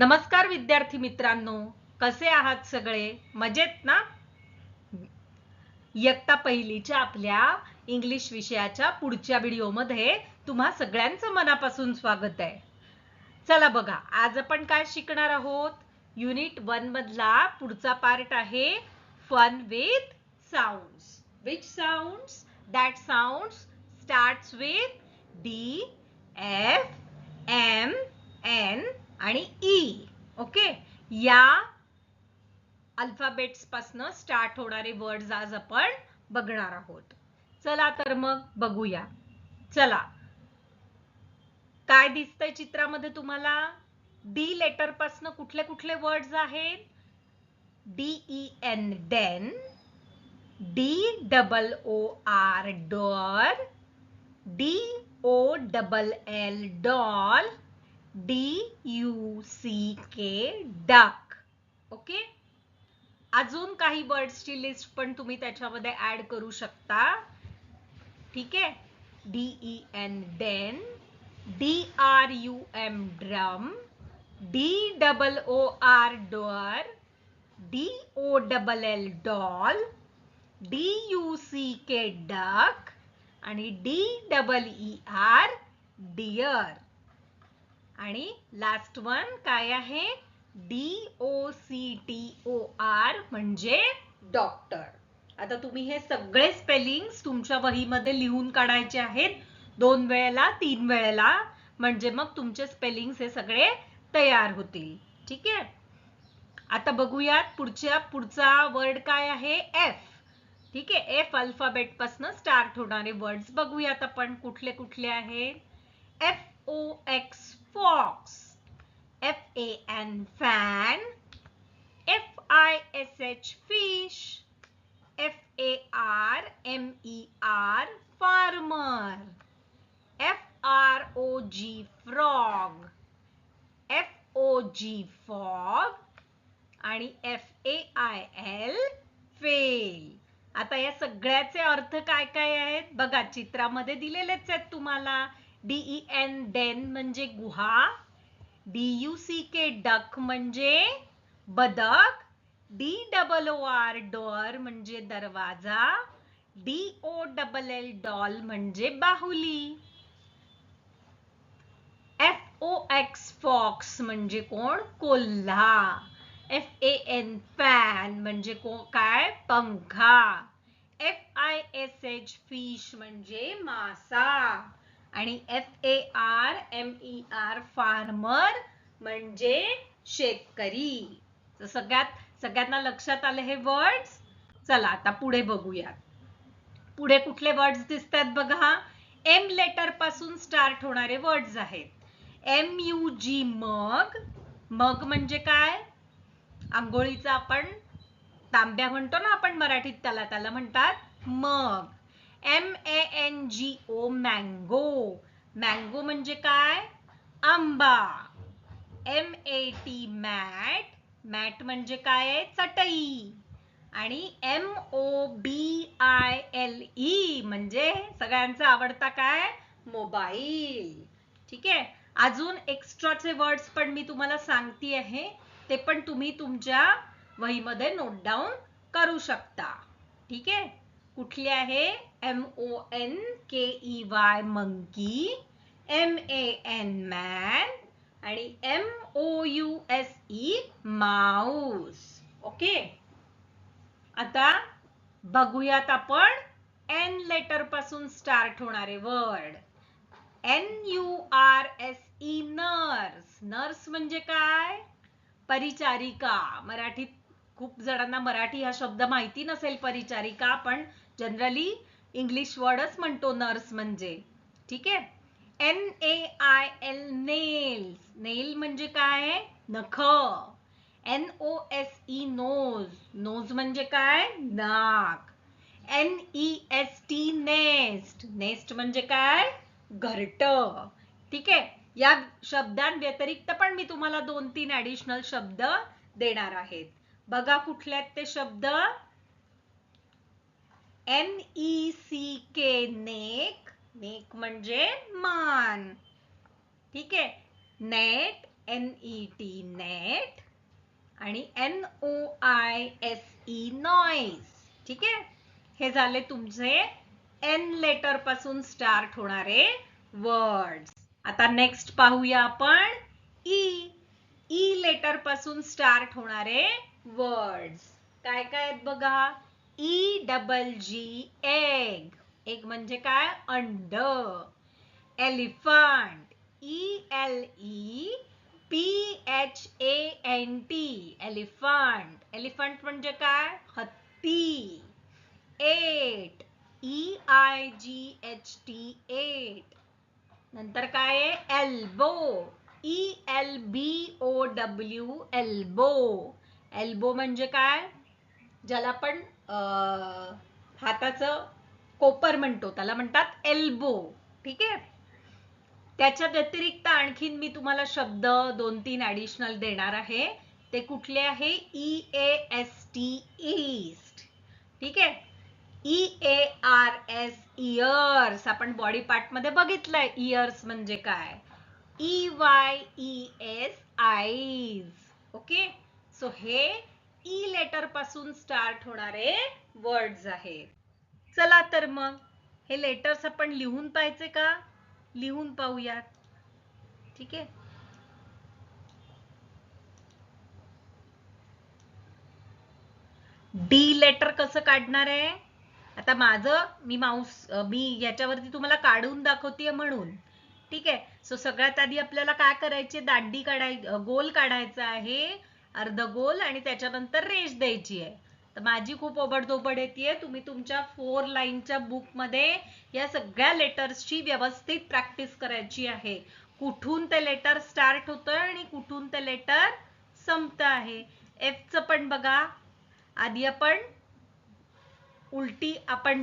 नमस्कार विद्यार्थी मित्रांनो, कसे आहात सगळे? मजेत ना? इयत्ता पहिलीच्या आपल्या इंग्लिश विषयाच्या पुढच्या व्हिडिओमध्ये तुम्हा सगळ्यांचं मनापासून स्वागत आहे. चला बघा, आज आपण काय शिकणार आहोत? युनिट 1 मधला पुढचा पार्ट आहे fun with sounds. Which sounds? That sounds starts with D, F, M, N आणि E. ओके, या अल्फाबेट्स पासून स्टार्ट होणारे वर्ड्स आज आपण बघणार आहोत. चला तर मग बघूया. चला, काय दिसतंय चित्रामध्ये तुम्हाला? डी लेटर पासून कुठले कुठले वर्ड्स आहेत? DEN den, DOOR door, DOLL doll, DUCK duck. Okay, अजून काही वर्ड्सची लिस्ट पण तुम्ही त्याच्यामध्ये ऍड करू शकता. ठीक आहे, DEN den, DRUM drum, DOOR door, DOLL doll, DUCK duck आणि DEER deer. आणि लास्ट वन काय आहे? DOCTOR म्हणजे डॉक्टर. आता तुम्ही हे सगळे स्पेलिंग्स तुमच्या वहीमध्ये लिहून काढायचे आहेत, 2 वेळेला 3 वेळेला, म्हणजे मग तुमचे स्पेलिंग्स हे सगळे तयार होतील. ठीक आहे, आता बघूयात पुढचा वर्ड काय आहे? एफ. ठीक आहे, एफ अल्फाबेट पासून स्टार्ट होणारे वर्ड्स बघूयात आपण कुठले कुठले आहेत. FOX fox, FAN fan, FISH fish, FARMER farmer, FROG frog, FOG fog आणि FAIL fail. आता या सगळ्याचे अर्थ काय काय आहेत बघा, चित्रामध्ये दिलेलेच आहेत तुम्हाला. DEN den म्हणजे गुहा, DUCK duck म्हणजे बदक, DOOR door म्हणजे दरवाजा, DOLL doll म्हणजे बाहुली, FOX fox म्हणजे कोण? कोल्हा, FAN fan म्हणजे काय? पंखा, FISH fish म्हणजे मासा आणि FARMER farmer म्हणजे शेतकरी. तर सगळ्यांना लक्षात आले हे वर्ड्स? चला आता पुढे बघूया. पुढे कुठले वर्ड्स दिसतात बघा. M लेटर पासून स्टार्ट होणारे वर्ड्स आहेत. MUG मग. मग म्हणजे काय? आंघोळीचा आपण तांब्या म्हणतो ना आपण मराठीत, त्याला म्हणतात मग. MANGO mango. मँगो म्हणजे काय? आंबा. MAT mat. मॅट म्हणजे काय? चटई. आणि MOBILE म्हणजे सगळ्यांचा आवडता काय? मोबाईल. ठीक आहे, अजून एक्स्ट्राचे वर्ड्स पण मी तुम्हाला सांगते आहे, ते पण तुम्ही तुमच्या वहीमध्ये नोट डाऊन करू शकता. ठीक आहे, कुठले आहे? MONKEY मंकी, MAN मॅन आणि MOUSE माऊस. ओके, आता बघूयात आपण N लेटर पासून स्टार्ट होणारे वर्ड. NURSE nurse. नर्स म्हणजे काय? परिचारिका. मराठीत खूप जणांना मराठी हा शब्द माहिती नसेल परिचारिका, पण जनरली इंग्लिश वर्डच म्हणतो नर्स म्हणजे. ठीक आहे, NAIL नेल्स. नेल म्हणजे काय? नख. NOSE knows. नोज म्हणजे काय? नाक. NEST nest. नेस्ट म्हणजे काय? घरट. ठीक आहे, या शब्दांव्यतिरिक्त पण मी तुम्हाला 2-3 ऍडिशनल शब्द देणार आहेत. बघा कुठले आहेत ते शब्द. NECK neck. नेक म्हणजे मान. ठीक आहे, नेट, NET नेट आणि NOISE नॉइज. ठीक आहे, हे झाले तुमचे N लेटर पासून स्टार्ट होणारे वर्ड्स. आता नेक्स्ट पाहूया आपण E लेटर पासून स्टार्ट होणारे वर्ड्स. काय काय आहेत बघा. EGG egg. एग म्हणजे काय? अंड. एलिफंट. ELEPHANT elephant. एलिफंट म्हणजे काय? हत्ती. एट. EIGHT eight. नंतर काय आहे? एल्बो. ELBOW elbow. एल्बो म्हणजे काय? ज्याला आपण हाताचं कोपर म्हणतो त्याला म्हणतात एल्बो. ठीक आहे, त्याच्या व्यतिरिक्त आणखीन मी तुम्हाला शब्द 2-3 ऍडिशनल देणार आहे. ते कुठले आहे? EAST east. ठीक आहे, EARS इयर्स. आपण बॉडी पार्ट मध्ये बघितलंय इयर्स म्हणजे काय. EYES eyes. ओके, सो हे ई लेटर पासून स्टार्ट होणारे वर्ड्स आहेत. चला तर मग हे लेटर्स आपण लिहून पाहायचे का? लिहून पाहूयात. ठीक आहे, डी लेटर कसं काढणार आहे? आता मी याच्यावरती तुम्हाला काढून दाखवतेय म्हणून. ठीक आहे, सो सगळ्यात आधी आपल्याला काय करायचे? दांडी गोल काढायचा आहे, अर्धगोल, आणि त्याच्यानंतर रेष द्यायची आहे. तर माझी खूप ओबडधोबड येते. तुम्ही तुमच्या 4 लाईनच्या बुक मध्ये या सगळ्या लेटर्सची व्यवस्थित प्रॅक्टिस करायची आहे. कुठून ते लेटर स्टार्ट होतंय आणि कुठून ते लेटर संपत आहे. F चं पण बघा. आधी आपण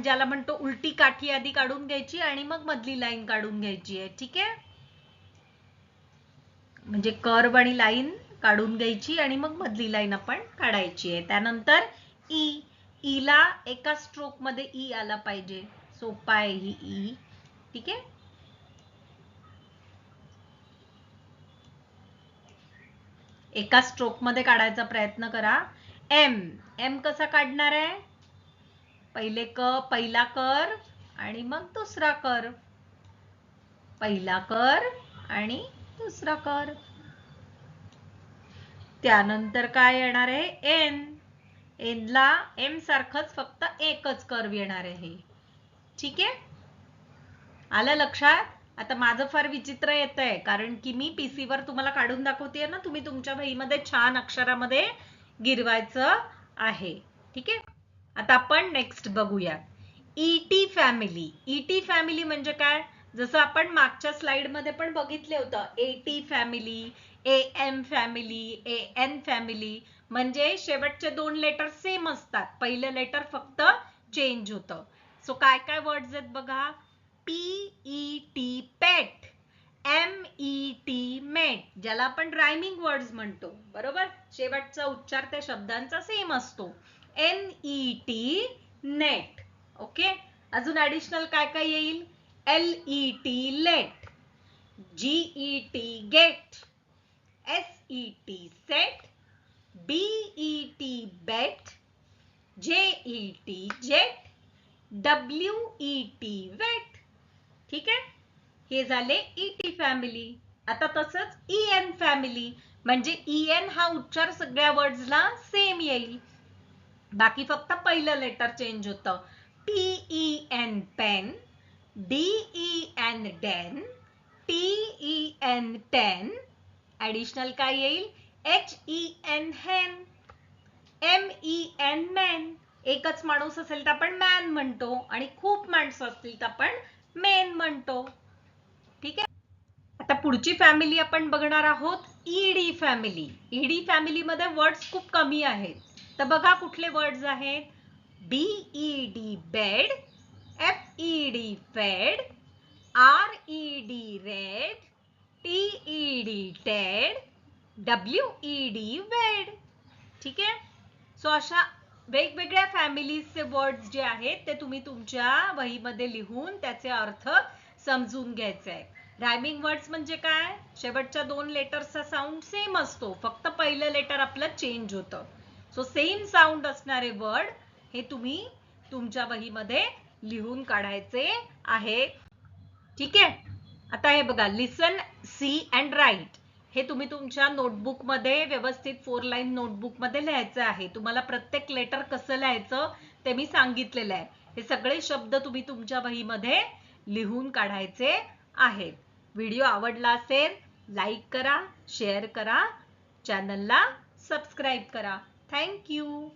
ज्याला म्हणतो उलटी काठी आधी काढून घ्यायची आणि मग मधली लाईन काढून घ्यायची आहे. ठीक आहे, म्हणजे कर्व आणि लाईन काढून घ्यायची आणि मग मधली लाईन आपण काढायची आहे. त्यानंतर ई ला एका स्ट्रोक मध्ये ई आला पाहिजे. सोपा आहे ही ई. ठीक आहे, एका स्ट्रोक मध्ये काढायचा प्रयत्न करा. एम कसा काढणार आहे? पहिला कर आणि मग दुसरा कर. पहिला कर आणि दुसरा कर. त्यानंतर काय येणार आहे? एन ला एम सारखंच फक्त एकच कर्व येणार आहे. ठीक आहे, आलं लक्षात? आता माझं फार विचित्र येत आहे कारण की मी PC वर तुम्हाला काढून दाखवतेय ना, तुम्ही तुमच्या वहीमध्ये छान अक्षरामध्ये गिरवायचं आहे. ठीक आहे, आता आपण नेक्स्ट बघूया. ET family. ET फॅमिली म्हणजे काय? जसं आपण मागच्या स्लाइड मध्ये पण बघितले होतं. AT family, AM family, AN family. म्हणजे शेवटचे 2 लेटर सेम असतात, पहिलं लेटर फक्त चेंज होतं. सो काय काय वर्ड्स आहेत बघा. PET पेट. MET मेट, ज्याला आपण रायमिंग वर्ड्स म्हणतो. बरोबर, शेवटचा उच्चार त्या शब्दांचा सेम असतो. NET net. ओके, अजून ऍडिशनल काय काय येईल? LET let. GET get. SET set. BET bet. JET jet. WET wet. ठीक आहे, हे झाले ET फॅमिली. आता तसंच EN फॅमिली, म्हणजे EN हा उच्चार सगळ्या वर्ड्सला सेम येईल, बाकी फक्त पहिलं लेटर चेंज होतं. PEN pen. DEN den. TEN ten. Additional काय येईल? HEN hen. MEN men. एकच माणूस असेल तर आपण मॅन म्हणतो आणि खूप माणसं असतील तर आपण मेन म्हणतो. ठीक आहे, आता पुढची फॅमिली आपण बघणार आहोत ED फॅमिली. ED फॅमिली मध्ये वर्ड्स खूप कमी आहेत. तर बघा कुठले वर्ड्स आहेत. BED bed. FED फेड. RED red. TED Ted. WED वेड. ठीक आहे, सो अशा वेगवेगळ्या फॅमिलीजचे वर्ड्स जे आहेत ते तुम्ही तुमच्या वहीमध्ये लिहून त्याचे अर्थ समजून घ्यायचे आहे. रायमिंग वर्ड्स म्हणजे काय? शेवटच्या 2 लेटर्सचा साऊंड सेम असतो, फक्त पहिलं लेटर आपलं चेंज होतं. सो सेम साऊंड असणारे वर्ड हे तुम्ही तुमच्या वहीमध्ये लिहून काढायचे आहे. ठीक आहे. आता हे बघा, लिसन, सी अँड राईट हे तुम्ही तुमच्या नोटबुक मध्ये व्यवस्थित 4 लाईन नोटबुक मध्ये लिहायचं आहे. तुम्हाला प्रत्येक लेटर कसं लिहायचं ते मी सांगितलेलं आहे. हे सगळे शब्द तुम्ही तुमच्या वहीमध्ये लिहून काढायचे आहेत. व्हिडिओ आवडला असेल लाईक करा, शेअर करा, चॅनलला सबस्क्राईब करा. Thank you.